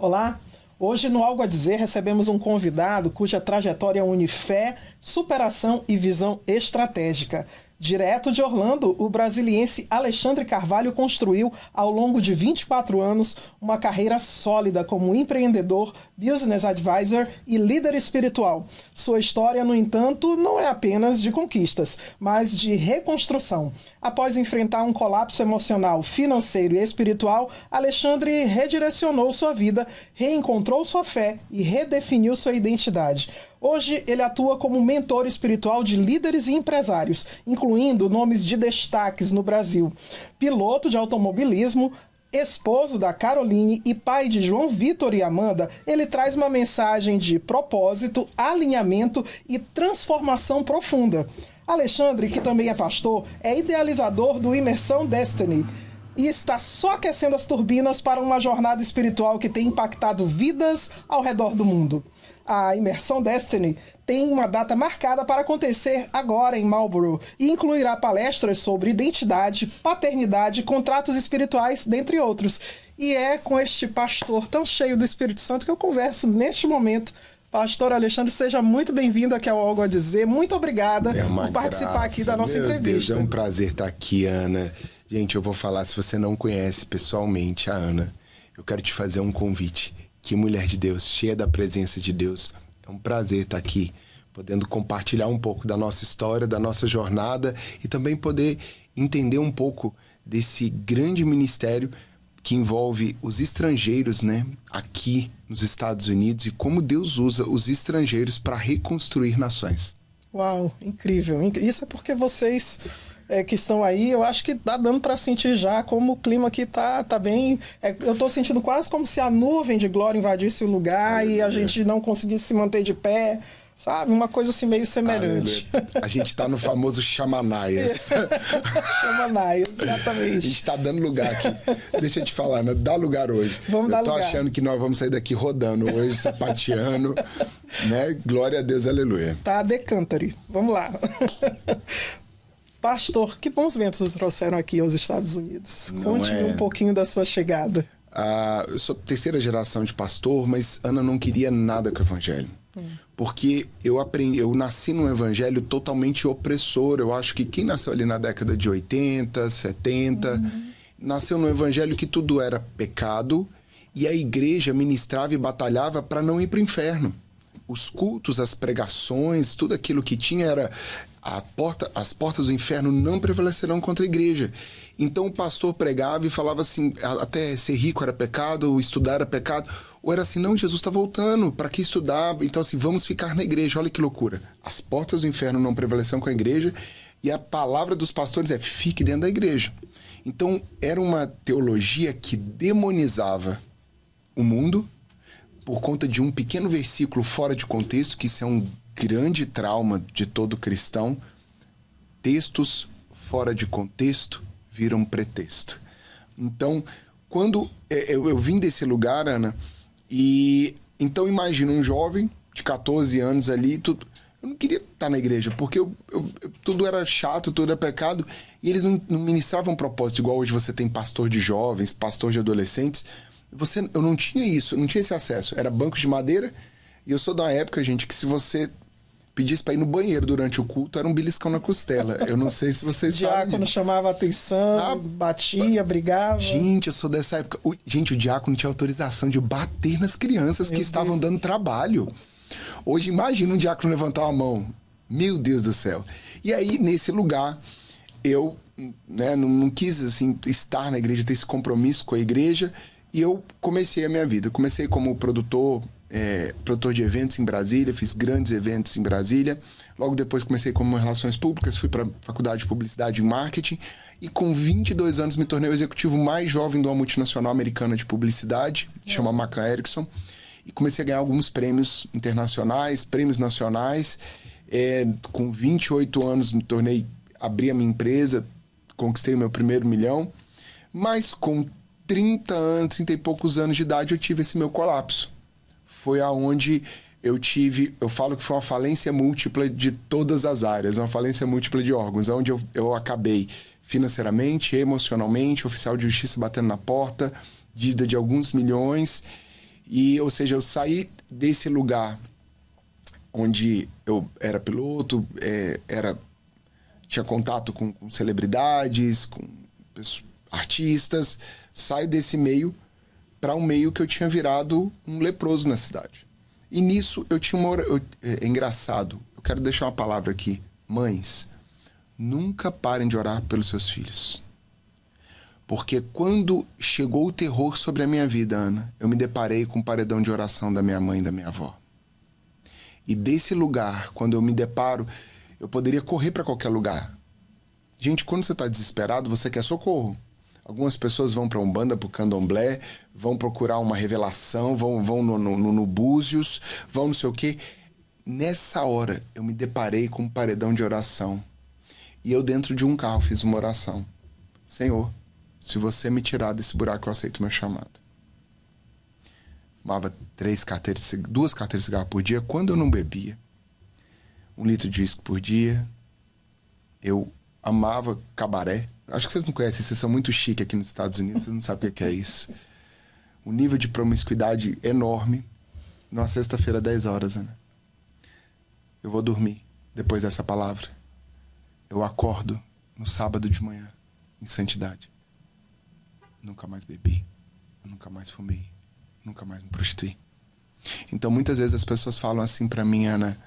Olá, hoje no Algo a Dizer recebemos um convidado cuja trajetória une fé, superação e visão estratégica. Direto de Orlando, o brasiliense Alexandre Carvalho construiu, ao longo de 24 anos, uma carreira sólida como empreendedor, business advisor e líder espiritual. Sua história, no entanto, não é apenas de conquistas, mas de reconstrução. Após enfrentar um colapso emocional, financeiro e espiritual, Alexandre redirecionou sua vida, reencontrou sua fé e redefiniu sua identidade. Hoje, ele atua como mentor espiritual de líderes e empresários, incluindo nomes de destaques no Brasil. Piloto de automobilismo, esposo da Caroline e pai de João Vitor e Amanda, ele traz uma mensagem de propósito, alinhamento e transformação profunda. Alexandre, que também é pastor, é idealizador do Imersão Destiny e está só aquecendo as turbinas para uma jornada espiritual que tem impactado vidas ao redor do mundo. A Imersão Destiny tem uma data marcada para acontecer agora em Marlborough e incluirá palestras sobre identidade, paternidade, contratos espirituais, dentre outros. E é com este pastor tão cheio do Espírito Santo que eu converso neste momento. Pastor Alexandre, seja muito bem-vindo aqui ao Algo a Dizer. Muito obrigada por participar aqui da nossa entrevista. Deus, é um prazer estar aqui, Ana. Gente, eu vou falar, se você não conhece pessoalmente a Ana, eu quero te fazer um convite. Que mulher de Deus, cheia da presença de Deus. É um prazer estar aqui, podendo compartilhar um pouco da nossa história, da nossa jornada e também poder entender um pouco desse grande ministério que envolve os estrangeiros, né, aqui nos Estados Unidos e como Deus usa os estrangeiros para reconstruir nações. Uau, incrível. Isso é porque vocês que estão aí, eu acho que tá dando para sentir já como o clima aqui tá bem... eu tô sentindo quase como se a nuvem de glória invadisse o lugar e a gente não conseguisse se manter de pé, sabe? Uma coisa assim meio semelhante. A gente tá no famoso Chamanaias. Chamanaias, exatamente. A gente tá dando lugar aqui. Deixa eu te falar, né? Dá lugar hoje. Vamos dar lugar. Eu tô achando que nós vamos sair daqui rodando hoje, sapateando, né? Glória a Deus, aleluia. Tá, decantare. Vamos lá. Pastor, que bons ventos nos trouxeram aqui aos Estados Unidos. Conte-me um pouquinho da sua chegada. Eu sou terceira geração de pastor, mas Ana não queria nada com o evangelho. Porque eu nasci num evangelho totalmente opressor. Eu acho que quem nasceu ali na década de 80, 70, nasceu num evangelho que tudo era pecado e a igreja ministrava e batalhava para não ir para o inferno. Os cultos, as pregações, tudo aquilo que tinha era as portas do inferno não prevalecerão contra a igreja. Então o pastor pregava e falava assim, até ser rico era pecado, estudar era pecado. Ou era assim, não, Jesus está voltando, para que estudar? Então assim, vamos ficar na igreja. Olha que loucura. As portas do inferno não prevaleceram com a igreja e a palavra dos pastores é, fique dentro da igreja. Então era uma teologia que demonizava o mundo por conta de um pequeno versículo fora de contexto, que isso é um grande trauma de todo cristão. Textos fora de contexto viram pretexto. Então, quando eu vim desse lugar, Ana, e então imagina um jovem de 14 anos ali, eu não queria estar na igreja, porque tudo era chato, tudo era pecado, e eles não ministravam propósito, igual hoje você tem pastor de jovens, pastor de adolescentes. Eu não tinha isso, não tinha esse acesso. Era banco de madeira, e eu sou da época, gente, que se você pedisse para ir no banheiro durante o culto, era um beliscão na costela. Eu não sei se vocês sabem. O diácono chamava a atenção, batia, brigava. Gente, eu sou dessa época. O diácono tinha autorização de bater nas crianças que estavam dando trabalho. Hoje, imagina um diácono levantar a mão. Meu Deus do céu. E aí, nesse lugar, eu não quis assim, estar na igreja, ter esse compromisso com a igreja, e eu comecei a minha vida. Eu comecei como produtor de eventos em Brasília, fiz grandes eventos em Brasília. Logo depois comecei como Relações Públicas, fui para a Faculdade de Publicidade e Marketing e com 22 anos me tornei o executivo mais jovem de uma multinacional americana de publicidade, chama McCann Erickson, e comecei a ganhar alguns prêmios internacionais, prêmios nacionais. Com 28 anos abri a minha empresa, conquistei o meu primeiro $1 milhão, mas com 30 e poucos anos de idade eu tive esse meu colapso. Foi aonde eu falo que foi uma falência múltipla de todas as áreas, uma falência múltipla de órgãos, onde eu acabei financeiramente, emocionalmente, oficial de justiça batendo na porta, dívida de alguns milhões, E, ou seja, eu saí desse lugar onde eu era piloto, tinha contato com celebridades, com artistas. Saio desse meio para um meio que eu tinha virado um leproso na cidade. E nisso eu tinha é engraçado, eu quero deixar uma palavra aqui. Mães, nunca parem de orar pelos seus filhos. Porque quando chegou o terror sobre a minha vida, Ana, eu me deparei com o paredão de oração da minha mãe e da minha avó. E desse lugar, quando eu me deparo, eu poderia correr para qualquer lugar. Gente, quando você está desesperado, você quer socorro. Algumas pessoas vão para Umbanda, para o Candomblé, vão procurar uma revelação, vão no Búzios, vão não sei o quê. Nessa hora, eu me deparei com um paredão de oração. E eu, dentro de um carro, fiz uma oração. Senhor, se você me tirar desse buraco, eu aceito o meu chamado. Fumava 2 carteiras de cigarro por dia. Quando eu não bebia, 1 litro de uísque por dia. Eu amava cabaré. Acho que vocês não conhecem, vocês são muito chique aqui nos Estados Unidos, vocês não sabem o que é isso. Um nível de promiscuidade enorme. Numa sexta-feira, 10 horas, Ana. Eu vou dormir depois dessa palavra. Eu acordo no sábado de manhã, em santidade. Nunca mais bebi, nunca mais fumei, nunca mais me prostituí. Então, muitas vezes as pessoas falam assim pra mim, Ana,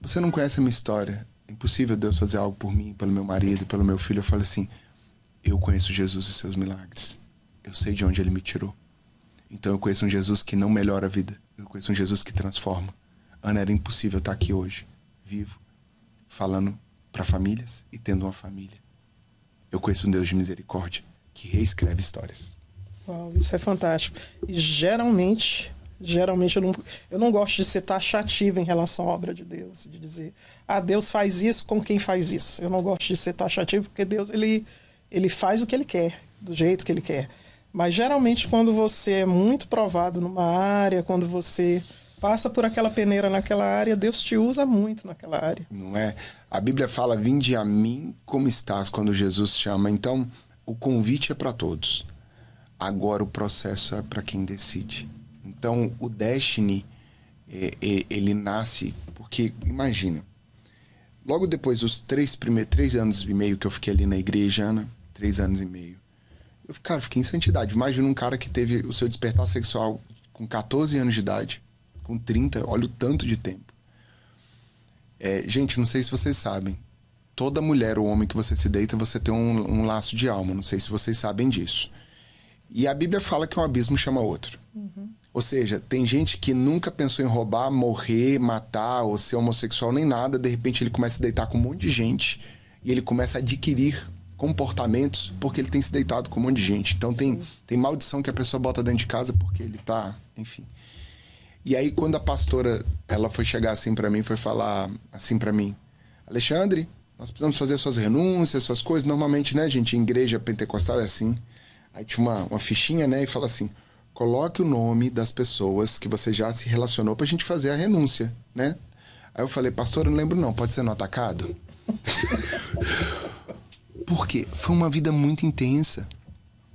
você não conhece a minha história, é impossível Deus fazer algo por mim, pelo meu marido, pelo meu filho. Eu falo assim, eu conheço Jesus e seus milagres. Eu sei de onde ele me tirou. Então eu conheço um Jesus que não melhora a vida. Eu conheço um Jesus que transforma. Ana, era impossível estar aqui hoje, vivo, falando para famílias e tendo uma família. Eu conheço um Deus de misericórdia que reescreve histórias. Uau, isso é fantástico. E geralmente eu não gosto de ser taxativo em relação à obra de Deus, de dizer, Deus faz isso com quem faz isso. Eu não gosto de ser taxativo porque Deus, ele faz o que ele quer, do jeito que ele quer. Mas geralmente quando você é muito provado numa área, quando você passa por aquela peneira naquela área, Deus te usa muito naquela área. Não é? A Bíblia fala, vinde a mim como estás, quando Jesus chama. Então, o convite é para todos. Agora o processo é para quem decide. Então, o Destiny, ele nasce porque, imagina, logo depois dos 3 anos e meio que eu fiquei ali na igreja, Ana, 3 anos e meio, eu fiquei em santidade. Imagina um cara que teve o seu despertar sexual com 14 anos de idade, com 30, olha o tanto de tempo. Gente, não sei se vocês sabem, toda mulher ou homem que você se deita, você tem um laço de alma, não sei se vocês sabem disso. E a Bíblia fala que um abismo chama outro. Uhum. Ou seja, tem gente que nunca pensou em roubar, morrer, matar ou ser homossexual nem nada. De repente ele começa a se deitar com um monte de gente e ele começa a adquirir comportamentos porque ele tem se deitado com um monte de gente. Então tem maldição que a pessoa bota dentro de casa porque ele tá... Enfim. E aí quando a pastora, ela foi chegar assim pra mim, foi falar assim pra mim, Alexandre, nós precisamos fazer suas renúncias, suas coisas. Normalmente, né, gente, em igreja pentecostal é assim. Aí tinha uma fichinha, né, e fala assim, coloque o nome das pessoas que você já se relacionou pra gente fazer a renúncia, né? Aí eu falei, pastor, eu não lembro não, pode ser no atacado? Porque foi uma vida muito intensa.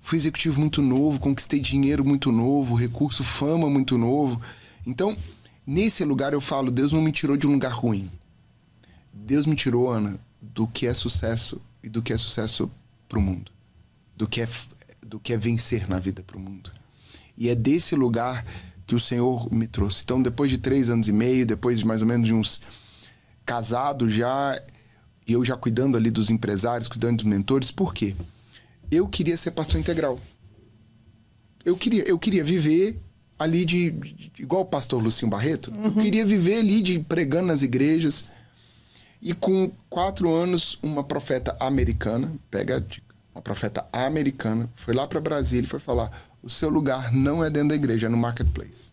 Fui executivo muito novo, conquistei dinheiro muito novo, recurso, fama muito novo. Então, nesse lugar eu falo, Deus não me tirou de um lugar ruim. Deus me tirou, Ana, do que é sucesso e do que é sucesso pro mundo. Do que é vencer na vida pro mundo. E é desse lugar que o Senhor me trouxe. Então, depois de 3 anos e meio, depois de mais ou menos de uns casados já, e eu já cuidando ali dos empresários, cuidando dos mentores, por quê? Eu queria ser pastor integral. Eu queria viver ali igual o pastor Lucinho Barreto. Uhum. Eu queria viver ali pregando nas igrejas. E com 4 anos, uma profeta americana, pega a dica, uma profeta americana, foi lá para Brasília e foi falar, o seu lugar não é dentro da igreja, é no marketplace.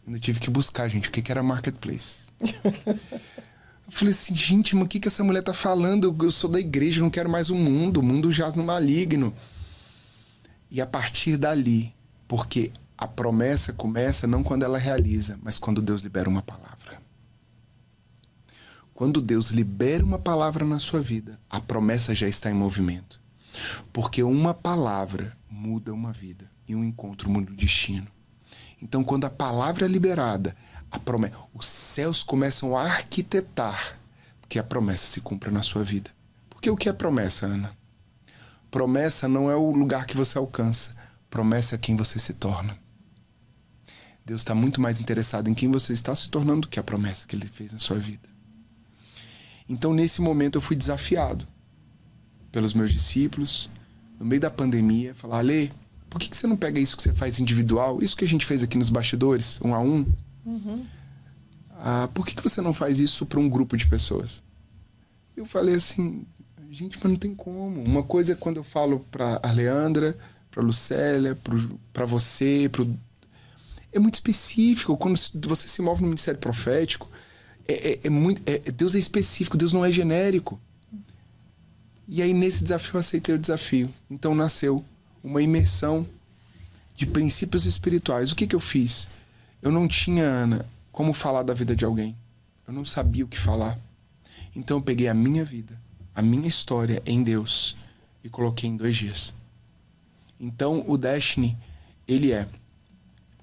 Eu tive que buscar, gente, o que era marketplace. Eu falei assim, gente, mas o que essa mulher tá falando? Eu sou da igreja, não quero mais o mundo jaz no maligno. E a partir dali, porque a promessa começa não quando ela realiza, mas quando Deus libera uma palavra. Quando Deus libera uma palavra na sua vida, a promessa já está em movimento. Porque uma palavra muda uma vida e um encontro muda o destino. Então, quando a palavra é liberada, a promessa, os céus começam a arquitetar que a promessa se cumpra na sua vida. Porque o que é promessa, Ana? Promessa não é o lugar que você alcança. Promessa é quem você se torna. Deus está muito mais interessado em quem você está se tornando do que a promessa que Ele fez na sua vida. Então, nesse momento, eu fui desafiado pelos meus discípulos, no meio da pandemia, falar: Ale, por que você não pega isso que você faz individual, isso que a gente fez aqui nos bastidores, 1 a 1? Por que você não faz isso para um grupo de pessoas? Eu falei assim: gente, mas não tem como. Uma coisa é quando eu falo para a Leandra, para a Lucélia, para você, é muito específico. Quando você se move no ministério profético, Deus é específico, Deus não é genérico. E aí, nesse desafio, eu aceitei o desafio. Então, nasceu uma imersão de princípios espirituais. O que eu fiz? Eu não tinha, Ana, como falar da vida de alguém. Eu não sabia o que falar. Então, eu peguei a minha vida, a minha história em Deus e coloquei em 2 dias. Então, o Destiny, ele é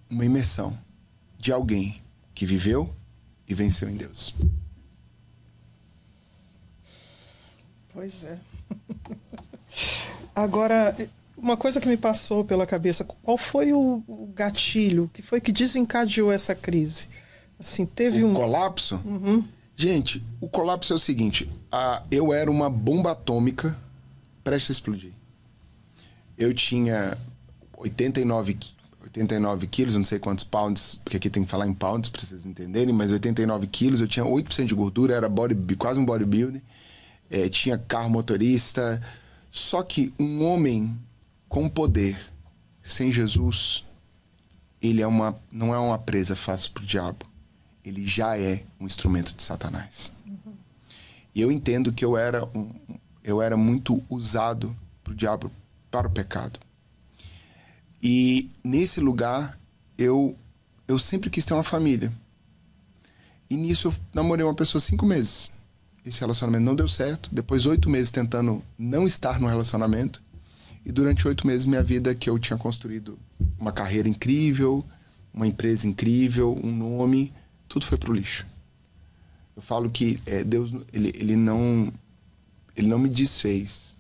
uma imersão de alguém que viveu e venceu em Deus. Pois é. Agora, uma coisa que me passou pela cabeça, qual foi o gatilho, que foi que desencadeou essa crise? Assim, teve um colapso? Uhum. Gente, o colapso é o seguinte: eu era uma bomba atômica prestes a explodir. Eu tinha 89 quilos, não sei quantos pounds, porque aqui tem que falar em pounds para vocês entenderem, mas 89 quilos, eu tinha 8% de gordura, era quase um bodybuilder, tinha carro motorista. Só que um homem com poder, sem Jesus, ele não é uma presa fácil para o diabo. Ele já é um instrumento de Satanás. E eu entendo que eu era muito usado pro diabo, para o pecado. E nesse lugar, eu sempre quis ter uma família. E nisso eu namorei uma pessoa 5 meses. Esse relacionamento não deu certo. Depois 8 meses tentando não estar no relacionamento. E durante 8 meses minha vida, que eu tinha construído uma carreira incrível, uma empresa incrível, um nome, tudo foi pro lixo. Eu falo que Deus, ele não me desfez.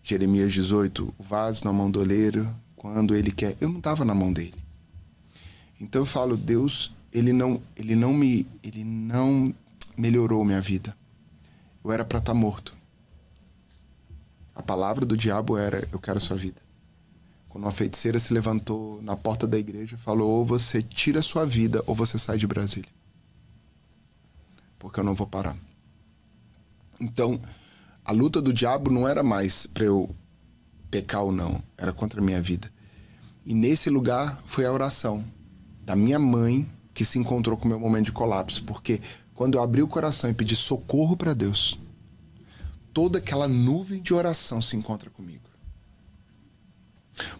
Jeremias 18, o vaso na mão do oleiro, quando ele quer. Eu não estava na mão dele. Então eu falo, Deus, ele não melhorou minha vida. Eu era para estar morto. A palavra do diabo era: eu quero a sua vida. Quando uma feiticeira se levantou na porta da igreja e falou: ou você tira a sua vida ou você sai de Brasília. Porque eu não vou parar. Então, a luta do diabo não era mais para eu pecar ou não. Era contra a minha vida. E nesse lugar foi a oração da minha mãe que se encontrou com o meu momento de colapso. Porque quando eu abri o coração e pedi socorro para Deus, toda aquela nuvem de oração se encontra comigo.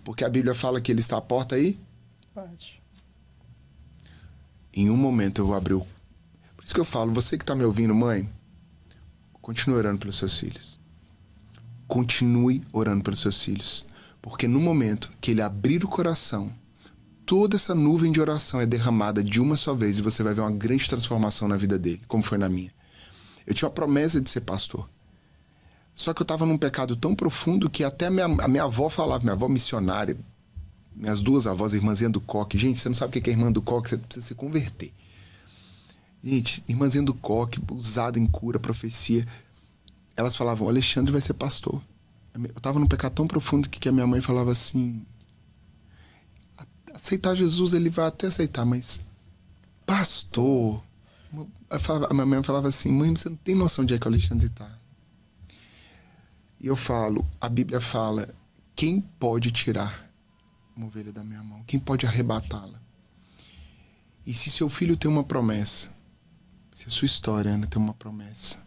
Porque a Bíblia fala que Ele está à porta aí. Pode. Em um momento eu vou abrir o... Por isso que eu falo, você que está me ouvindo, mãe, continue orando pelos seus filhos. Continue orando pelos seus filhos. Porque no momento que ele abrir o coração, toda essa nuvem de oração é derramada de uma só vez e você vai ver uma grande transformação na vida dele, como foi na minha. Eu tinha a promessa de ser pastor. Só que eu estava num pecado tão profundo que até a minha avó falava, minha avó missionária, minhas 2 avós, a irmãzinha do Coque. Gente, você não sabe o que é irmã do Coque, você precisa se converter. Gente, irmãzinha do Coque, usada em cura, profecia. Elas falavam, o Alexandre vai ser pastor. Eu estava num pecado tão profundo que a minha mãe falava assim, aceitar Jesus ele vai até aceitar, mas pastor... A minha mãe falava assim, mãe, você não tem noção de onde é que o Alexandre está. E eu falo, a Bíblia fala, quem pode tirar uma ovelha da minha mão? Quem pode arrebatá-la? E se seu filho tem uma promessa, se a sua história, Ana, tem uma promessa,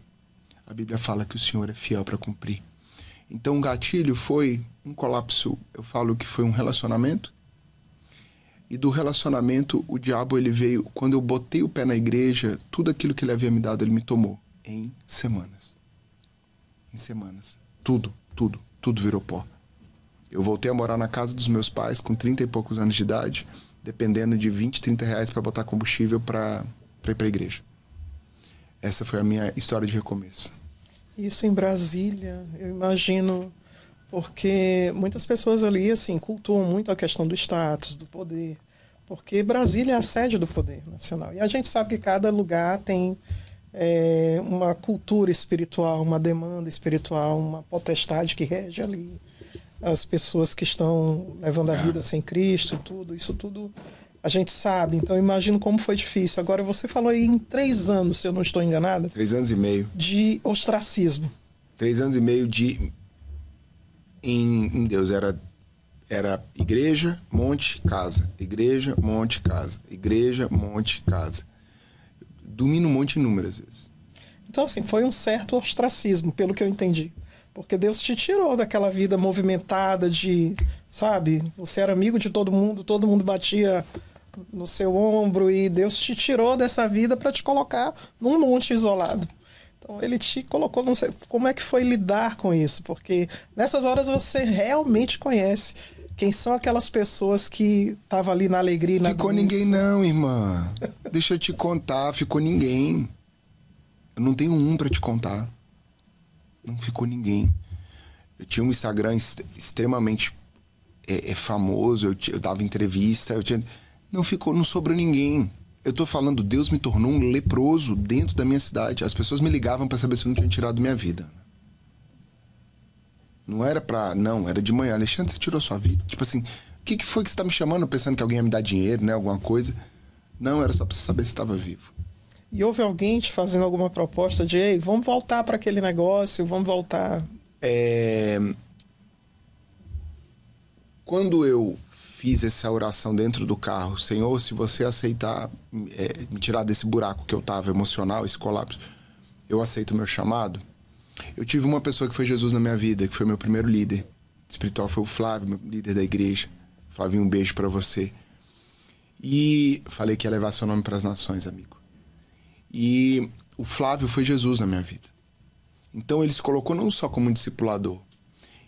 a Bíblia fala que o Senhor é fiel para cumprir. Então o gatilho foi um colapso, eu falo que foi um relacionamento. E do relacionamento, o diabo ele veio, quando eu botei o pé na igreja, tudo aquilo que ele havia me dado, ele me tomou. Em semanas. Em semanas. Tudo virou pó. Eu voltei a morar na casa dos meus pais com 30 e poucos anos de idade. dependendo de 20, 30 reais para botar combustível para ir para a igreja. Essa foi a minha história de recomeço. Isso em Brasília, eu imagino, porque muitas pessoas ali, assim, cultuam muito a questão do status, do poder, porque Brasília é a sede do poder nacional. E a gente sabe que cada lugar tem uma cultura espiritual, uma demanda espiritual, uma potestade que rege ali as pessoas que estão levando a vida sem Cristo, tudo, isso tudo a gente sabe. Então eu imagino como foi difícil. Agora você falou aí em 3 anos, se eu não estou enganada. 3 anos e meio. De ostracismo. 3 anos e meio em Deus. Era igreja, monte, casa. Igreja, monte, casa. Igreja, monte, casa. Dormi no monte inúmeras vezes. Então, assim, foi um certo ostracismo, pelo que eu entendi. Porque Deus te tirou daquela vida movimentada de, sabe, você era amigo de todo mundo batia no seu ombro e Deus te tirou dessa vida para te colocar num monte isolado. Então ele te colocou, não sei, como é que foi lidar com isso? Porque nessas horas você realmente conhece quem são aquelas pessoas que estavam ali na alegria e na Ficou doença. Ninguém não, irmã. Deixa eu te contar, ficou ninguém. Eu não tenho um para te contar. Não ficou ninguém. Eu tinha um Instagram extremamente famoso, eu dava entrevista, não sobrou ninguém. Eu tô falando, Deus me tornou um leproso dentro da minha cidade. As pessoas me ligavam para saber se eu não tinha tirado minha vida. Não era era de manhã. Alexandre, você tirou sua vida? Tipo assim, o que foi que você tá me chamando pensando que alguém ia me dar dinheiro, né? Alguma coisa? Não, era só pra você saber se estava vivo. E houve alguém te fazendo alguma proposta de, ei, vamos voltar para aquele negócio, vamos voltar... Quando eu fiz essa oração dentro do carro, Senhor, se você aceitar me tirar desse buraco que eu tava emocional, esse colapso, eu aceito o meu chamado. Eu tive uma pessoa que foi Jesus na minha vida, que foi meu primeiro líder espiritual, foi o Flávio, meu líder da igreja. Flavinho, um beijo pra você. E falei que ia levar seu nome pras nações, amigo. E o Flávio foi Jesus na minha vida. Então ele se colocou não só como um discipulador.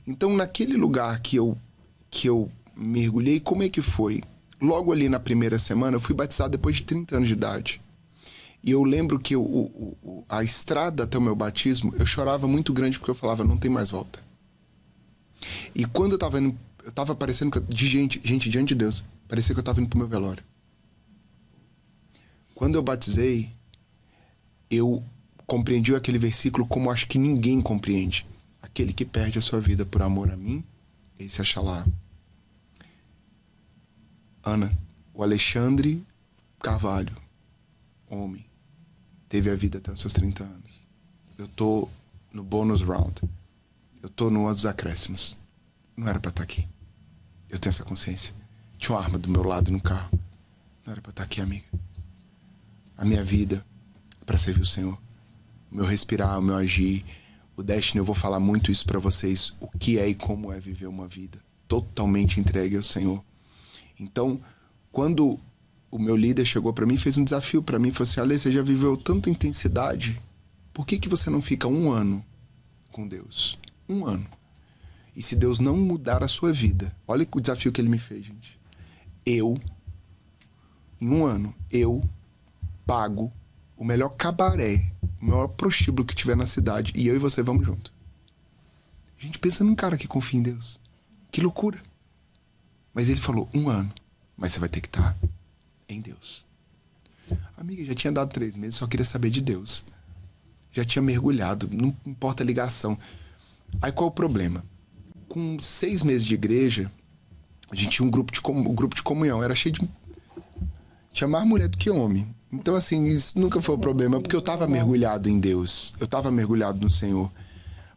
Então naquele lugar que eu mergulhei, como é que foi? Logo ali na primeira semana, eu fui batizado depois de 30 anos de idade. E eu lembro que a estrada até o meu batismo, eu chorava muito grande porque eu falava, não tem mais volta. E quando eu tava indo, eu tava parecendo de gente diante de Deus, parecia que eu tava indo pro meu velório. Quando eu batizei, eu compreendi aquele versículo como acho que ninguém compreende. Aquele que perde a sua vida por amor a mim, esse achará. Ana, o Alexandre Carvalho, homem, teve a vida até os seus 30 anos. Eu tô no bonus round. Eu tô no ano dos acréscimos. Não era pra estar aqui. Eu tenho essa consciência. Tinha uma arma do meu lado no carro. Não era pra estar aqui, amiga. A minha vida é pra servir o Senhor. O meu respirar, o meu agir, o Destiny, eu vou falar muito isso pra vocês. O que é e como é viver uma vida totalmente entregue ao Senhor. Então, quando o meu líder chegou pra mim, fez um desafio pra mim, falou assim, Ale, você já viveu tanta intensidade, por que você não fica 1 ano com Deus? 1 ano. E se Deus não mudar a sua vida, olha o desafio que ele me fez, gente. Em 1 ano, eu pago o melhor cabaré, o maior prostíbulo que tiver na cidade, e eu e você vamos junto. A gente pensa num cara que confia em Deus. Que loucura. Mas ele falou, 1 ano, mas você vai ter que estar em Deus. Amiga, já tinha dado 3 meses, só queria saber de Deus. Já tinha mergulhado, não importa a ligação. Aí qual o problema? Com 6 meses de igreja, a gente tinha um grupo de comunhão, era cheio de... Tinha mais mulher do que homem. Então, assim, isso nunca foi o problema, porque eu tava mergulhado em Deus. Eu tava mergulhado no Senhor.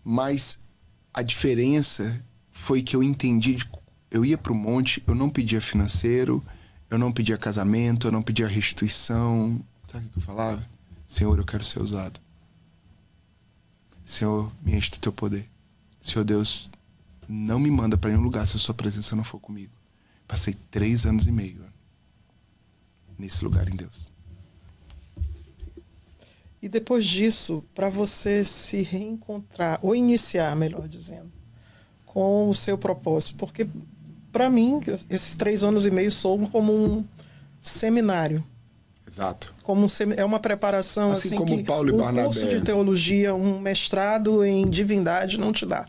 Mas a diferença foi que eu entendi... Eu ia pro monte, eu não pedia financeiro, eu não pedia casamento, eu não pedia restituição. Sabe o que eu falava? Senhor, eu quero ser usado. Senhor, me enche do teu poder. Senhor Deus, não me manda para nenhum lugar se a sua presença não for comigo. Passei 3 anos e meio nesse lugar em Deus. E depois disso, para você se reencontrar, ou iniciar, melhor dizendo, com o seu propósito, porque para mim, esses 3 anos e meio soam como um seminário. Exato. É uma preparação assim como que Paulo e um Barnabé. curso de teologia, um mestrado em divindade não te dá.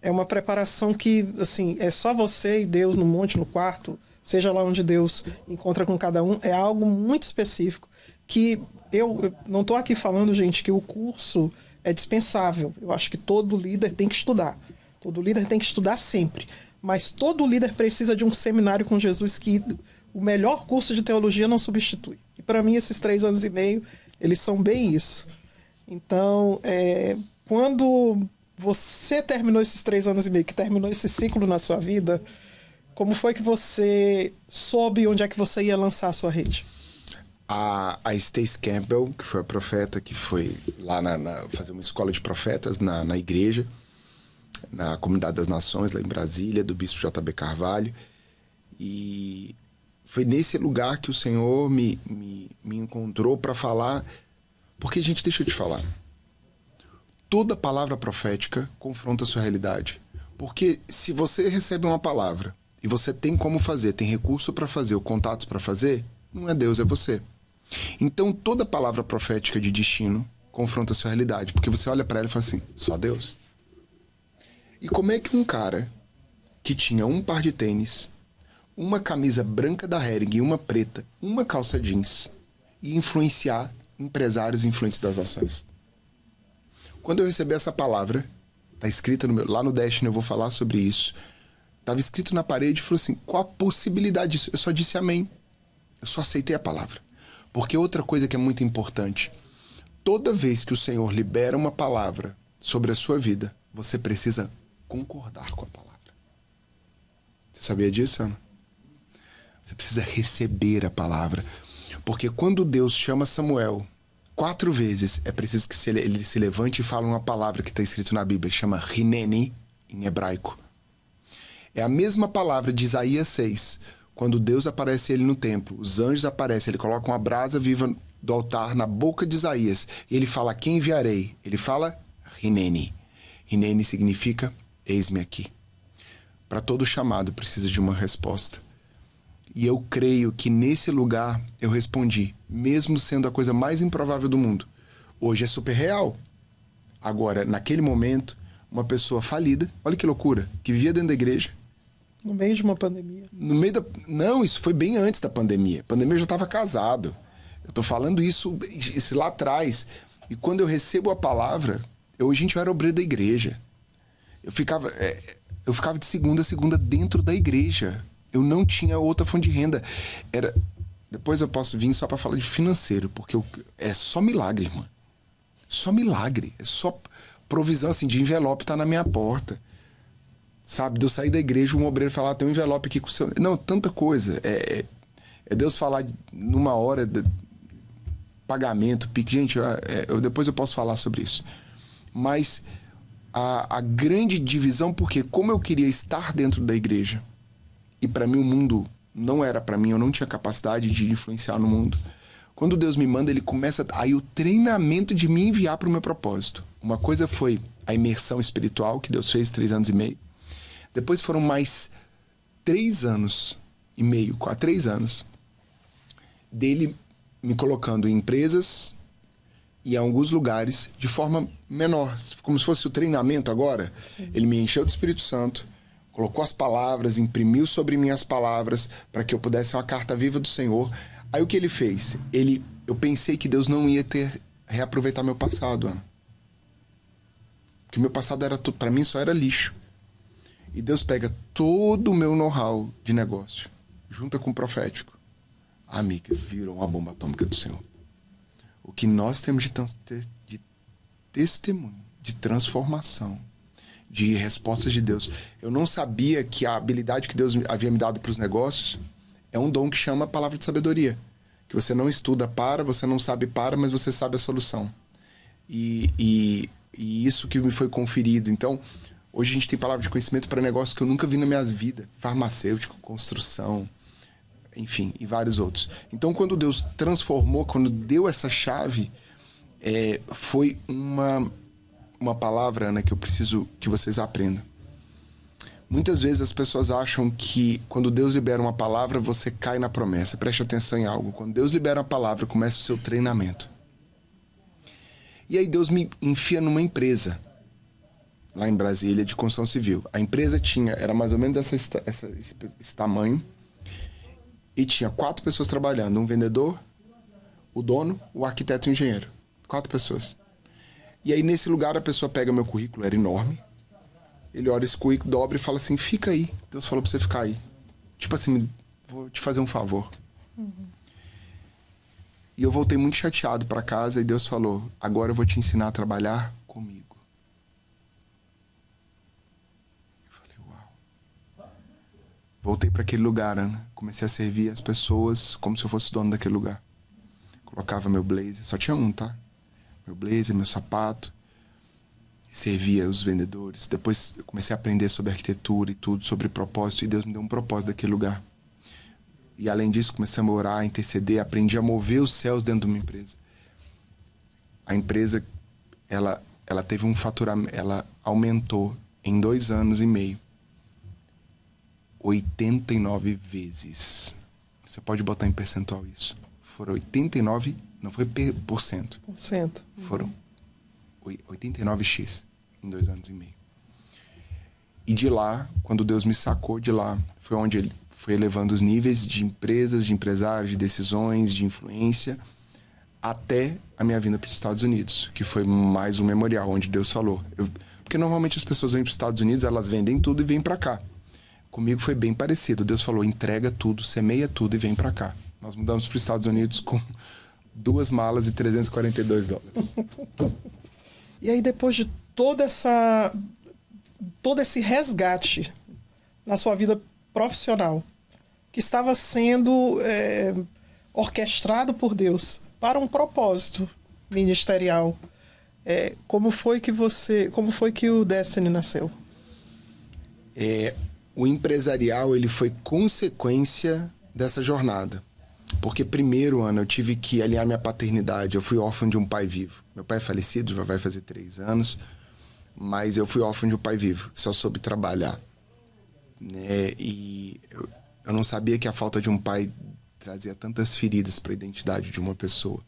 É uma preparação que, assim, é só você e Deus no monte, no quarto, seja lá onde Deus encontra com cada um. É algo muito específico que eu não estou aqui falando, gente, que o curso é dispensável. Eu acho que todo líder tem que estudar. Todo líder tem que estudar sempre. Mas todo líder precisa de um seminário com Jesus que o melhor curso de teologia não substitui. E para mim, esses 3 anos e meio, eles são bem isso. Então, quando você terminou esses 3 anos e meio, que terminou esse ciclo na sua vida, como foi que você soube onde é que você ia lançar a sua rede? A Stace Campbell, que foi a profeta, que foi lá fazer uma escola de profetas na igreja, na Comunidade das Nações, lá em Brasília, do bispo J.B. Carvalho. E foi nesse lugar que o Senhor me encontrou para falar. Porque, gente, deixa eu te falar. Toda palavra profética confronta a sua realidade. Porque se você recebe uma palavra e você tem como fazer, tem recurso para fazer, ou contatos para fazer, não é Deus, é você. Então, toda palavra profética de destino confronta a sua realidade. Porque você olha para ela e fala assim, só Deus. E como é que um cara que tinha um par de tênis, uma camisa branca da Hering e uma preta, uma calça jeans, ia influenciar empresários influentes das nações? Quando eu recebi essa palavra, tá escrita lá no Destiny, eu vou falar sobre isso. Tava escrito na parede e falou assim, qual a possibilidade disso? Eu só disse amém. Eu só aceitei a palavra. Porque outra coisa que é muito importante, toda vez que o Senhor libera uma palavra sobre a sua vida, você precisa concordar com a palavra. Você sabia disso, Ana? Você precisa receber a palavra. Porque quando Deus chama Samuel 4 vezes, é preciso que ele se levante e fale uma palavra que está escrito na Bíblia, chama Hineni, em hebraico. É a mesma palavra de Isaías 6. Quando Deus aparece ele no templo, os anjos aparecem, ele coloca uma brasa viva do altar na boca de Isaías. E ele fala, quem enviarei? Ele fala, Hineni. Hineni significa, eis-me aqui. Para todo chamado precisa de uma resposta. E eu creio que nesse lugar eu respondi, mesmo sendo a coisa mais improvável do mundo. Hoje é super real. Agora, naquele momento, uma pessoa falida, olha que loucura, que vivia dentro da igreja. No meio de uma pandemia. Não, isso foi bem antes da pandemia. A pandemia eu já estava casado. Eu estou falando isso lá atrás. E quando eu recebo a palavra, gente, eu era obreiro da igreja. Eu ficava de segunda a segunda dentro da igreja. Eu não tinha outra fonte de renda. Depois eu posso vir só para falar de financeiro, porque é só milagre, irmã. Só milagre. É só provisão assim, de envelope tá na minha porta. Sabe, de eu sair da igreja, um obreiro falar, tem um envelope aqui com o seu... Não, tanta coisa. É Deus falar numa hora de pagamento, pique. Gente, depois eu posso falar sobre isso. Mas a grande divisão, porque como eu queria estar dentro da igreja, e para mim o mundo não era para mim, eu não tinha capacidade de influenciar no mundo. Quando Deus me manda, ele começa aí o treinamento de me enviar para o meu propósito. Uma coisa foi a imersão espiritual que Deus fez 3 anos e meio. Depois foram mais 3 anos e meio, quase 3 anos, dele me colocando em empresas e em alguns lugares de forma menor, como se fosse o treinamento agora. Sim. Ele me encheu do Espírito Santo, colocou as palavras, imprimiu sobre mim as palavras para que eu pudesse ser uma carta viva do Senhor. Aí o que ele fez? Eu pensei que Deus não ia reaproveitar meu passado, Ana. Porque meu passado para mim só era lixo. E Deus pega todo o meu know-how de negócio, junta com o profético. Amiga, virou uma bomba atômica do Senhor. O que nós temos de testemunho, de transformação, de respostas de Deus. Eu não sabia que a habilidade que Deus havia me dado para os negócios é um dom que chama palavra de sabedoria. Que você não estuda você não sabe mas você sabe a solução. E isso que me foi conferido. Então, hoje a gente tem palavra de conhecimento para negócios que eu nunca vi na minha vida. Farmacêutico, construção, enfim, e vários outros. Então, quando Deus transformou, quando deu essa chave, foi uma palavra, Ana, que eu preciso que vocês aprendam. Muitas vezes as pessoas acham que quando Deus libera uma palavra, você cai na promessa. Preste atenção em algo. Quando Deus libera a palavra, começa o seu treinamento. E aí Deus me enfia numa empresa, lá em Brasília, de construção civil. A empresa era mais ou menos esse tamanho, e tinha 4 pessoas trabalhando. Um vendedor, o dono, o arquiteto e o engenheiro. 4 pessoas. E aí nesse lugar a pessoa pega meu currículo, era enorme. Ele olha esse currículo, dobra e fala assim, fica aí. Deus falou pra você ficar aí. Tipo assim, vou te fazer um favor. E eu voltei muito chateado pra casa e Deus falou, agora eu vou te ensinar a trabalhar comigo. Eu falei, uau. Voltei pra aquele lugar, Ana. Comecei a servir as pessoas como se eu fosse dono daquele lugar. Colocava meu blazer, só tinha um, tá? Meu blazer, meu sapato. Servia os vendedores. Depois eu comecei a aprender sobre arquitetura e tudo, sobre propósito. E Deus me deu um propósito daquele lugar. E além disso, comecei a orar, a interceder. Aprendi a mover os céus dentro de uma empresa. A empresa, ela teve um faturamento... Ela aumentou em 2 anos e meio. 89 vezes. Você pode botar em percentual isso. Foram 89... Não foi por cento. Foram 89x em 2 anos e meio. E de lá, quando Deus me sacou de lá, foi onde ele foi elevando os níveis de empresas, de empresários, de decisões, de influência, até a minha vinda para os Estados Unidos, que foi mais um memorial, onde Deus falou. Porque normalmente as pessoas vêm para os Estados Unidos, elas vendem tudo e vêm para cá. Comigo foi bem parecido. Deus falou, entrega tudo, semeia tudo e vem para cá. Nós mudamos para os Estados Unidos com 2 malas e $342. E aí, depois de todo esse resgate na sua vida profissional, que estava sendo orquestrado por Deus para um propósito ministerial, como foi que o Destiny nasceu? O empresarial, ele foi consequência dessa jornada. Porque primeiro, Ana, eu tive que alinhar minha paternidade. Eu fui órfão de um pai vivo. Meu pai é falecido, já vai fazer 3 anos. Mas eu fui órfão de um pai vivo. Só soube trabalhar. Né? E eu não sabia que a falta de um pai trazia tantas feridas para a identidade de uma pessoa.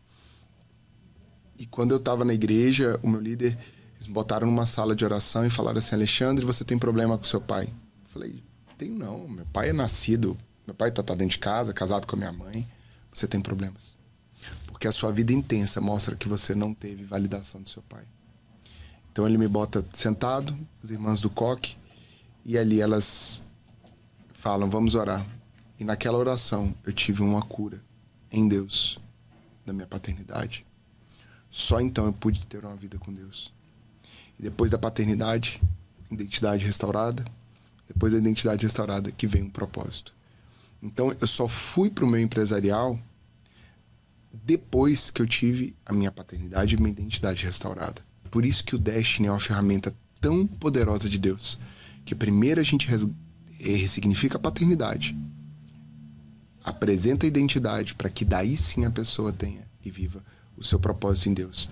E quando eu estava na igreja, o meu líder, eles me botaram numa sala de oração e falaram assim, Alexandre, você tem problema com seu pai? Eu falei, tenho não. Meu pai é nascido... Meu pai tá dentro de casa, casado com a minha mãe. Você tem problemas. Porque a sua vida intensa mostra que você não teve validação do seu pai. Então ele me bota sentado, as irmãs do coque, e ali elas falam, vamos orar. E naquela oração eu tive uma cura em Deus, da minha paternidade. Só então eu pude ter uma vida com Deus. E depois da paternidade, identidade restaurada. Depois da identidade restaurada que vem um propósito. Então, eu só fui para o meu empresarial depois que eu tive a minha paternidade e minha identidade restaurada. Por isso que o Destiny é uma ferramenta tão poderosa de Deus. Que primeiro a gente ressignifica a paternidade. Apresenta a identidade para que daí sim a pessoa tenha e viva o seu propósito em Deus.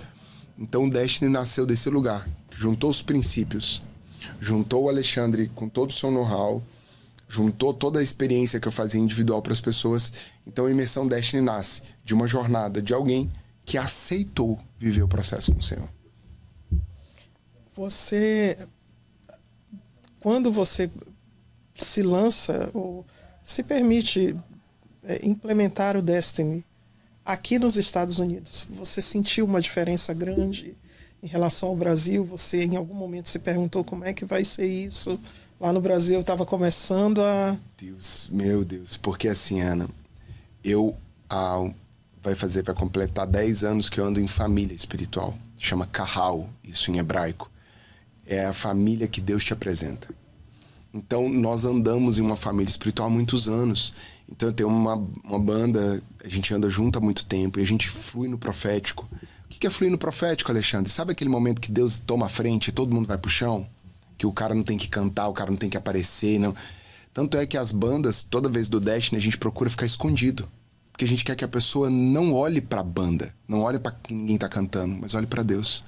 Então, o Destiny nasceu desse lugar. Juntou os princípios. Juntou o Alexandre com todo o seu know-how. Juntou toda a experiência que eu fazia individual para as pessoas. Então a Imersão Destiny nasce de uma jornada de alguém que aceitou viver o processo com o Senhor. Quando você se lança ou se permite implementar o Destiny aqui nos Estados Unidos, você sentiu uma diferença grande em relação ao Brasil? Você em algum momento se perguntou como é que vai ser isso? Lá no Brasil eu estava começando a... Meu Deus, porque assim, Ana, vai completar 10 anos que eu ando em família espiritual. Chama Kahal, isso em hebraico. É a família que Deus te apresenta. Então, nós andamos em uma família espiritual há muitos anos. Então, eu tenho uma banda, a gente anda junto há muito tempo e a gente flui no profético. O que é fluir no profético, Alexandre? Sabe aquele momento que Deus toma a frente e todo mundo vai pro chão? Que o cara não tem que cantar, o cara não tem que aparecer, não. Tanto é que as bandas, toda vez do Destiny, a gente procura ficar escondido. Porque a gente quer que a pessoa não olhe pra banda, não olhe pra quem ninguém tá cantando, mas olhe pra Deus.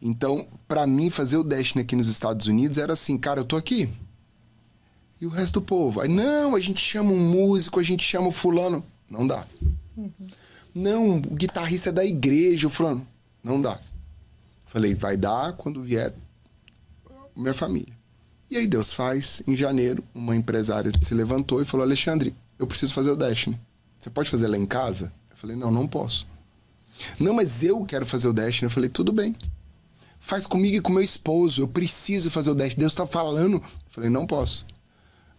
Então, pra mim, fazer o Destiny aqui nos Estados Unidos era assim, cara, eu tô aqui. E o resto do povo? Aí, não, a gente chama um músico, a gente chama o fulano. Não dá. Não, o guitarrista da igreja, o fulano. Não dá. Falei, vai dar quando vier minha família. E aí Deus faz, em janeiro, uma empresária se levantou e falou, Alexandre, eu preciso fazer o Destiny. Você pode fazer lá em casa? Eu falei, não posso. Não, mas eu quero fazer o Destiny. Eu falei, tudo bem. Faz comigo e com meu esposo, eu preciso fazer o Destiny. Deus tá falando. Eu falei, não posso.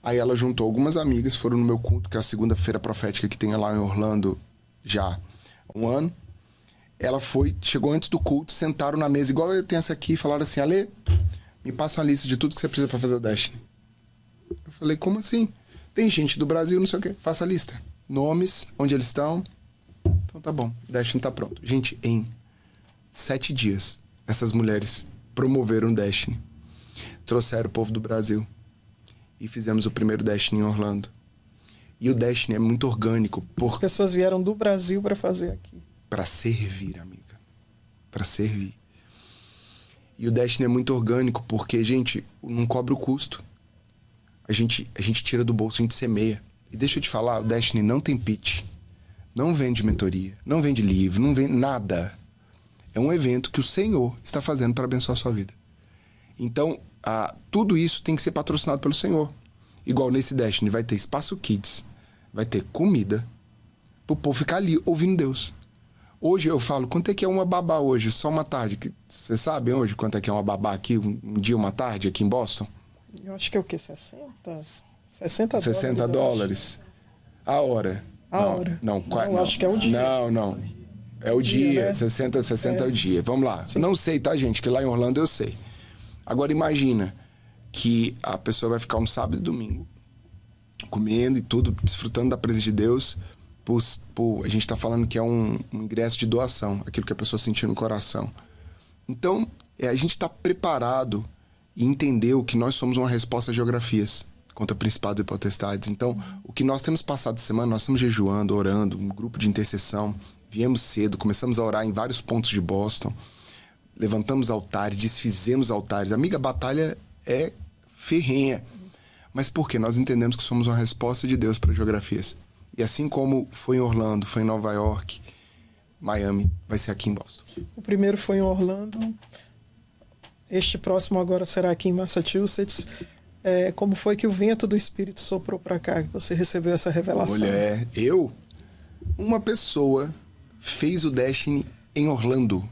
Aí ela juntou algumas amigas, foram no meu culto, que é a segunda-feira profética que tem lá em Orlando já há um ano. Ela foi, chegou antes do culto, sentaram na mesa, igual eu tenho essa aqui, e falaram assim, Ale, me passa uma lista de tudo que você precisa para fazer o Destiny. Eu falei, como assim? Tem gente do Brasil, não sei o quê. Faça a lista. Nomes, onde eles estão. Então tá bom, o Destiny tá pronto. Gente, em 7 dias, essas mulheres promoveram o Destiny. Trouxeram o povo do Brasil. E fizemos o primeiro Destiny em Orlando. E o Destiny é muito orgânico. As pessoas vieram do Brasil para fazer aqui. Para servir, amiga. Para servir. E o Destiny é muito orgânico porque, gente, não cobra o custo. A gente tira do bolso, a gente semeia. E deixa eu te falar, o Destiny não tem pitch. Não vende mentoria, não vende livro, não vende nada. É um evento que o Senhor está fazendo para abençoar a sua vida. Então, tudo isso tem que ser patrocinado pelo Senhor. Igual nesse Destiny, vai ter espaço kids, vai ter comida, pro povo ficar ali ouvindo Deus. Hoje eu falo, quanto é que é uma babá hoje? Só uma tarde. Vocês sabem hoje quanto é que é uma babá aqui, um dia, uma tarde, aqui em Boston? Eu acho que é o quê? 60 dólares. A hora. Hora. Não, acho que é o dia. Não. É o dia. Né? 60 é o dia. Vamos lá. Sim. Não sei, tá, gente? Que lá em Orlando eu sei. Agora imagina que a pessoa vai ficar um sábado e domingo comendo e tudo, desfrutando da presença de Deus. A gente tá falando que é um ingresso de doação, aquilo que a pessoa sentiu no coração. Então, a gente tá preparado e entendeu que nós somos uma resposta a geografias contra principados e potestades. Então, o que nós temos passado de semana, nós estamos jejuando, orando, um grupo de intercessão, viemos cedo, começamos a orar em vários pontos de Boston, levantamos altares, desfizemos altares. Amiga, a batalha é ferrenha. Mas por quê? Nós entendemos que somos uma resposta de Deus para geografias. E assim como foi em Orlando, foi em Nova York, Miami, vai ser aqui em Boston. O primeiro foi em Orlando. Este próximo agora será aqui em Massachusetts. Como foi que o vento do Espírito soprou para cá, que você recebeu essa revelação? Mulher, uma pessoa fez o Destiny em Orlando.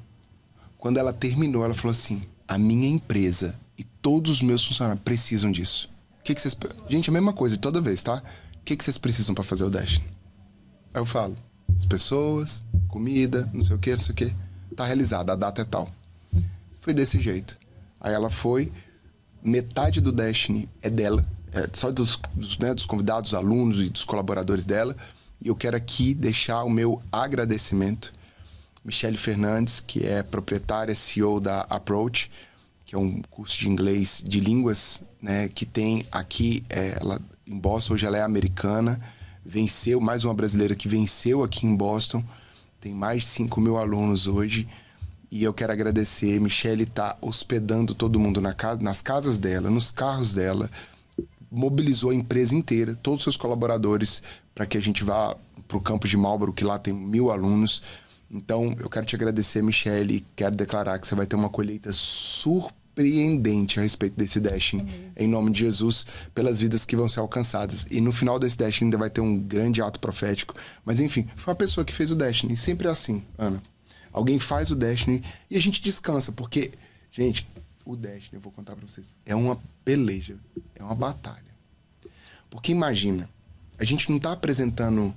Quando ela terminou, ela falou assim, a minha empresa e todos os meus funcionários precisam disso. Que vocês... Gente, é a mesma coisa toda vez, tá? O que vocês precisam para fazer o Destiny? Aí eu falo, as pessoas, comida, não sei o que. Tá realizado, a data é tal. Foi desse jeito. Aí ela foi, metade do Destiny é dela, só dos convidados, dos alunos e dos colaboradores dela. E eu quero aqui deixar o meu agradecimento. Michele Fernandes, que é proprietária, CEO da Approach, que é um curso de inglês, de línguas, né, que tem aqui, ela em Boston, hoje ela é americana, venceu, mais uma brasileira que venceu aqui em Boston, tem mais de 5.000 alunos hoje, e eu quero agradecer. Michele está hospedando todo mundo nas casas dela, nos carros dela, mobilizou a empresa inteira, todos os seus colaboradores, para que a gente vá para o campus de Marlboro, que lá tem 1.000 alunos. Então, eu quero te agradecer, Michele, e quero declarar que você vai ter uma colheita surpreendente a respeito desse Destiny, em nome de Jesus, pelas vidas que vão ser alcançadas. E no final desse Destiny ainda vai ter um grande ato profético. Mas enfim, foi uma pessoa que fez o Destiny, sempre é assim, Ana. Alguém faz o Destiny e a gente descansa, porque, gente, o Destiny, eu vou contar pra vocês, é uma peleja, é uma batalha. Porque imagina, a gente não tá apresentando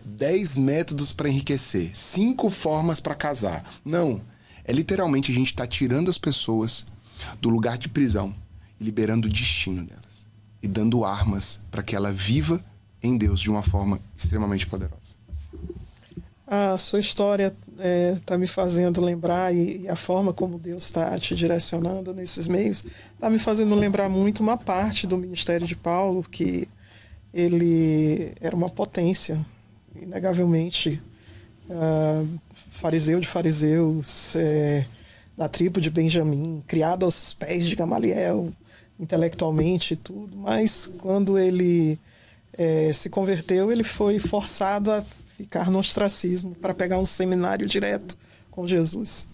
10 métodos para enriquecer, 5 formas para casar. Não. É literalmente a gente tá tirando as pessoas do lugar de prisão e liberando o destino delas. E dando armas para que ela viva em Deus de uma forma extremamente poderosa. A sua história está me fazendo lembrar, e a forma como Deus está te direcionando nesses meios, está me fazendo lembrar muito uma parte do ministério de Paulo, que ele era uma potência, inegavelmente, fariseu de fariseus, da tribo de Benjamim, criado aos pés de Gamaliel, intelectualmente e tudo, mas quando ele se converteu, ele foi forçado a ficar no ostracismo para pegar um seminário direto com Jesus.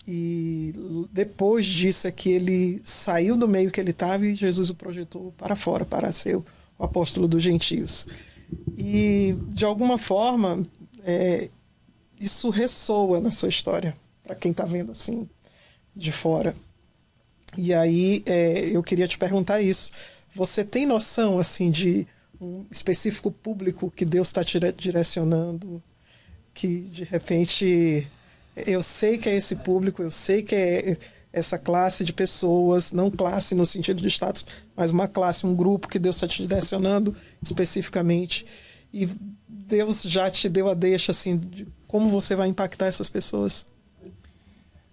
E depois disso é que ele saiu do meio que ele estava e Jesus o projetou para fora, para ser o apóstolo dos gentios. E, de alguma forma, isso ressoa na sua história, para quem está vendo assim, de fora. E aí, eu queria te perguntar isso. Você tem noção, assim, de um específico público que Deus está te direcionando, que, de repente... Eu sei que é esse público, eu sei que é essa classe de pessoas, não classe no sentido de status, mas uma classe, um grupo que Deus está te direcionando especificamente. E Deus já te deu a deixa, assim, de como você vai impactar essas pessoas?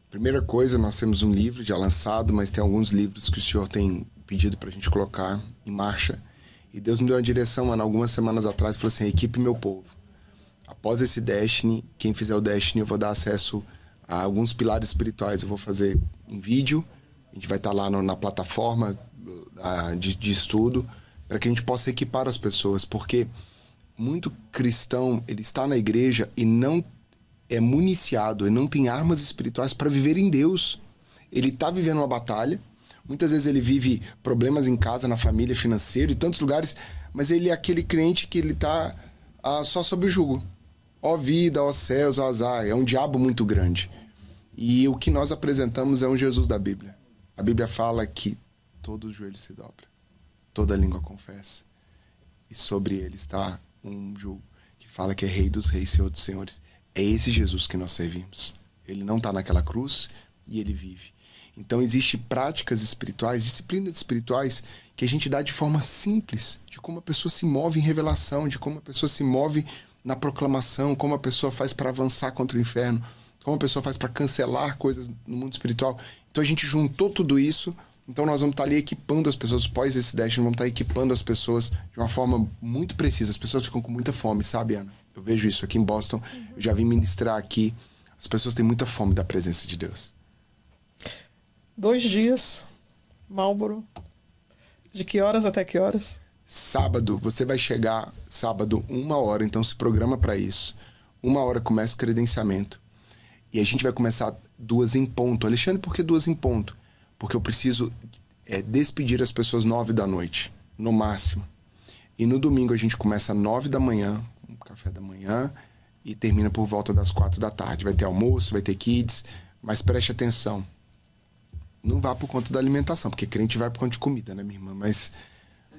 Primeira coisa, nós temos um livro já lançado, mas tem alguns livros que o senhor tem pedido para a gente colocar em marcha. E Deus me deu uma direção, mano, algumas semanas atrás, falou assim, equipe meu povo. Após esse Destiny, quem fizer o Destiny, eu vou dar acesso a alguns pilares espirituais. Eu vou fazer em vídeo, a gente vai estar lá na plataforma de estudo, para que a gente possa equipar as pessoas. Porque muito cristão, ele está na igreja e não é municiado, ele não tem armas espirituais para viver em Deus. Ele está vivendo uma batalha. Muitas vezes ele vive problemas em casa, na família, financeiro, em tantos lugares, mas ele é aquele crente que ele está só sob o jugo. Ó vida, ó céus, ó azar. É um diabo muito grande. E o que nós apresentamos é um Jesus da Bíblia. A Bíblia fala que todo o joelho se dobra, toda língua confessa. E sobre ele está um jugo que fala que é Rei dos Reis, Senhor dos Senhores. É esse Jesus que nós servimos. Ele não está naquela cruz e ele vive. Então existem práticas espirituais, disciplinas espirituais que a gente dá de forma simples, de como a pessoa se move em revelação, de como a pessoa se move na proclamação, como a pessoa faz para avançar contra o inferno, como a pessoa faz para cancelar coisas no mundo espiritual. Então a gente juntou tudo isso, então nós vamos estar ali equipando as pessoas, pós esse Dash, vamos estar equipando as pessoas de uma forma muito precisa. As pessoas ficam com muita fome, sabe, Ana? Eu vejo isso aqui em Boston, eu já vim ministrar aqui, as pessoas têm muita fome da presença de Deus. 2 dias, Marlboro, de que horas até que horas? Sábado, você vai chegar, sábado, 1h, então se programa para isso. 1h começa o credenciamento. E a gente vai começar 2 em ponto. Alexandre, por que 2 em ponto? Porque eu preciso despedir as pessoas 9 da noite, no máximo. E no domingo a gente começa 9 da manhã, um café da manhã, e termina por volta das 4 da tarde. Vai ter almoço, vai ter kids, mas preste atenção. Não vá por conta da alimentação, porque crente vai por conta de comida, né, minha irmã? Mas...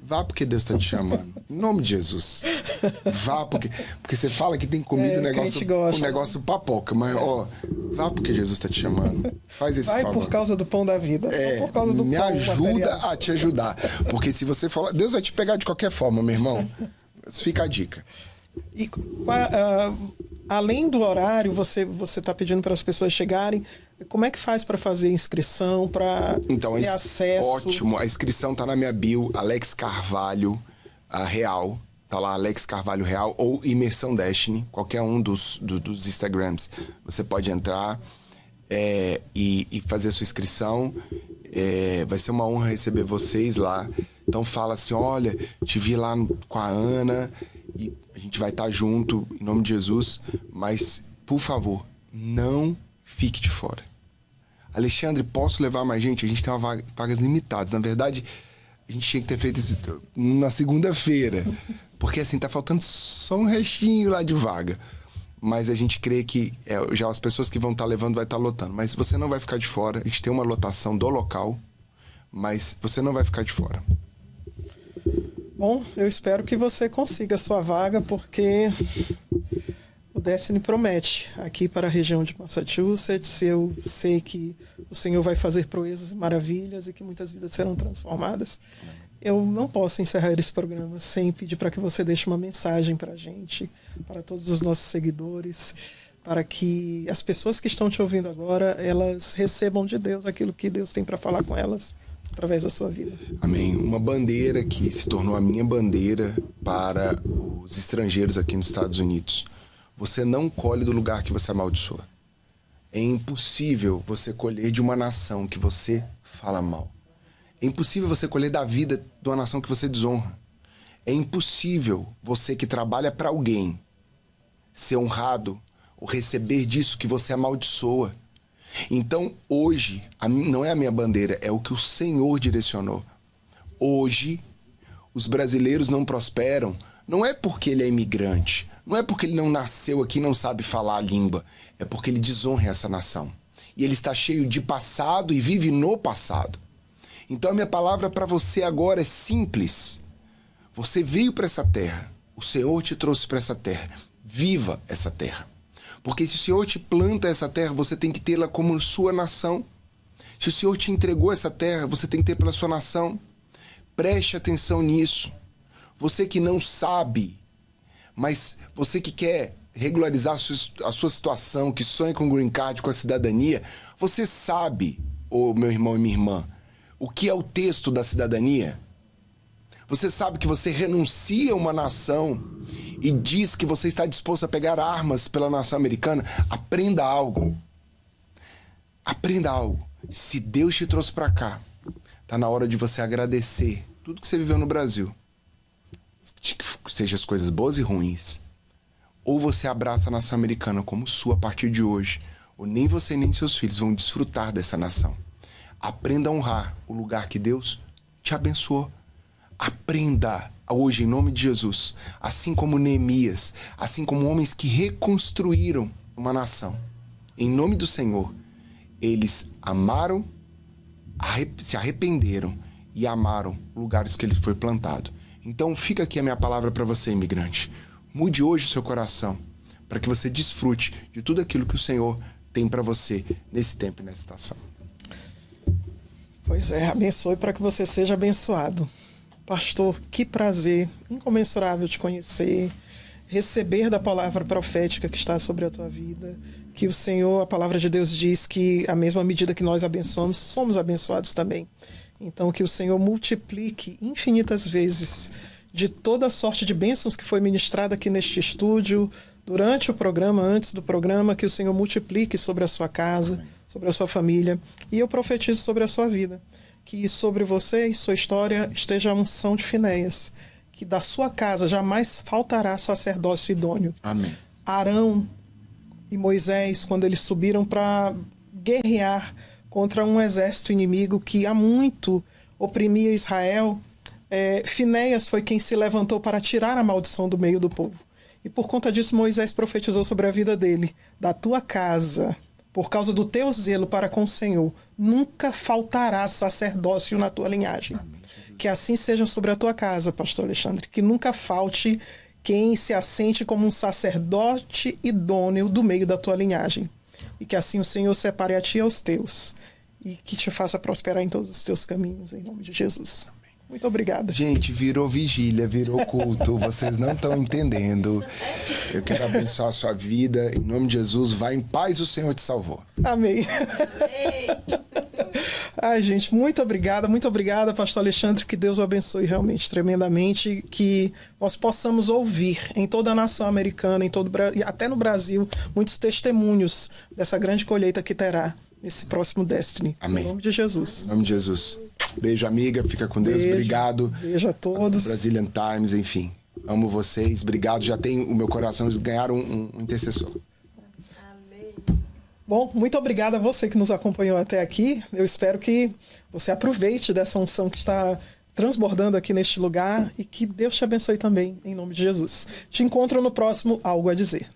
vá porque Deus está te chamando. Em nome de Jesus. Vá porque você fala que tem comida, o negócio papoca. Mas, vá porque Jesus está te chamando. Faz esse favor. Vai por causa do pão da vida. Não por causa do me pão ajuda material. a te ajudar. Porque se você falar, Deus vai te pegar de qualquer forma, meu irmão. Fica a dica. E além do horário, você está pedindo para as pessoas chegarem. Como é que faz para fazer inscrição, para ter acesso? Ótimo, a inscrição está na minha bio, Alex Carvalho Real. Tá lá, Alex Carvalho Real ou Imersão Destiny, qualquer um dos Instagrams. Você pode entrar e fazer a sua inscrição. Vai ser uma honra receber vocês lá. Então fala assim, olha, te vi lá com a Ana e a gente vai estar junto, em nome de Jesus. Mas, por favor, não fique de fora. Alexandre, posso levar mais gente? A gente tem vagas limitadas. Na verdade, a gente tinha que ter feito isso na segunda-feira. Porque, assim, tá faltando só um restinho lá de vaga. Mas a gente crê que já as pessoas que vão estar levando vai estar lotando. Mas você não vai ficar de fora. A gente tem uma lotação do local, mas você não vai ficar de fora. Bom, eu espero que você consiga a sua vaga, porque... o Destiny promete aqui para a região de Massachusetts. Eu sei que o Senhor vai fazer proezas e maravilhas e que muitas vidas serão transformadas. Eu não posso encerrar esse programa sem pedir para que você deixe uma mensagem para a gente, para todos os nossos seguidores, para que as pessoas que estão te ouvindo agora, elas recebam de Deus aquilo que Deus tem para falar com elas através da sua vida. Amém. Uma bandeira que se tornou a minha bandeira para os estrangeiros aqui nos Estados Unidos. Você não colhe do lugar que você amaldiçoa. É impossível você colher de uma nação que você fala mal. É impossível você colher da vida de uma nação que você desonra. É impossível você que trabalha para alguém ser honrado ou receber disso que você amaldiçoa. Então, hoje, não é a minha bandeira, é o que o Senhor direcionou. Hoje, os brasileiros não prosperam, não é porque ele é imigrante, não é porque ele não nasceu aqui e não sabe falar a língua, é porque ele desonra essa nação. E ele está cheio de passado e vive no passado. Então, a minha palavra para você agora é simples. Você veio para essa terra, o Senhor te trouxe para essa terra, viva essa terra. Porque se o Senhor te planta essa terra, você tem que tê-la como sua nação. Se o Senhor te entregou essa terra, você tem que ter pela sua nação. Preste atenção nisso. Você que não sabe, mas você que quer regularizar a sua situação, que sonha com o green card, com a cidadania, você sabe, meu irmão e minha irmã, o que é o texto da cidadania? Você sabe que você renuncia a uma nação e diz que você está disposto a pegar armas pela nação americana? Aprenda algo. Aprenda algo. Se Deus te trouxe para cá, está na hora de você agradecer tudo que você viveu no Brasil. Seja as coisas boas e ruins. Ou você abraça a nação americana como sua a partir de hoje, ou nem você nem seus filhos vão desfrutar dessa nação. Aprenda a honrar o lugar que Deus te abençoou. Aprenda hoje, em nome de Jesus, assim como Neemias, assim como homens que reconstruíram uma nação. Em nome do Senhor, eles amaram, se arrependeram e amaram lugares que ele foi plantado. Então fica aqui a minha palavra para você, imigrante. Mude hoje o seu coração, para que você desfrute de tudo aquilo que o Senhor tem para você nesse tempo e nessa estação. Pois é, abençoe para que você seja abençoado. Pastor, que prazer incomensurável te conhecer, receber da palavra profética que está sobre a tua vida, que o Senhor, a palavra de Deus diz que a mesma medida que nós abençoamos, somos abençoados também. Então, que o Senhor multiplique infinitas vezes de toda a sorte de bênçãos que foi ministrada aqui neste estúdio, durante o programa, antes do programa, que o Senhor multiplique sobre a sua casa, sobre a sua família, e eu profetizo sobre a sua vida. Que sobre você e sua história esteja a unção de Finéias, que da sua casa jamais faltará sacerdócio idôneo. Amém. Arão e Moisés, quando eles subiram para guerrear contra um exército inimigo que há muito oprimia Israel, Finéias foi quem se levantou para tirar a maldição do meio do povo. E por conta disso Moisés profetizou sobre a vida dele, da tua casa, por causa do teu zelo para com o Senhor, nunca faltará sacerdócio na tua linhagem. Amém. Que assim seja sobre a tua casa, pastor Alexandre. Que nunca falte quem se assente como um sacerdote idôneo do meio da tua linhagem. E que assim o Senhor separe a ti e aos teus. E que te faça prosperar em todos os teus caminhos, em nome de Jesus. Muito obrigada. Gente, virou vigília, virou culto. Vocês não estão entendendo. Eu quero abençoar a sua vida. Em nome de Jesus, vai em paz, o Senhor te salvou. Amém. Ai, gente, muito obrigada, pastor Alexandre, que Deus o abençoe realmente tremendamente, que nós possamos ouvir em toda a nação americana, e até no Brasil, muitos testemunhos dessa grande colheita que terá nesse próximo Destiny. Amém. Em nome de Jesus. Em nome de Jesus. Beijo, amiga, fica com Deus, obrigado. Beijo a todos. Brazilian Times, enfim, amo vocês, obrigado, já tem o meu coração, eles ganharam um intercessor. Bom, muito obrigada a você que nos acompanhou até aqui. Eu espero que você aproveite dessa unção que está transbordando aqui neste lugar e que Deus te abençoe também, em nome de Jesus. Te encontro no próximo Algo a Dizer.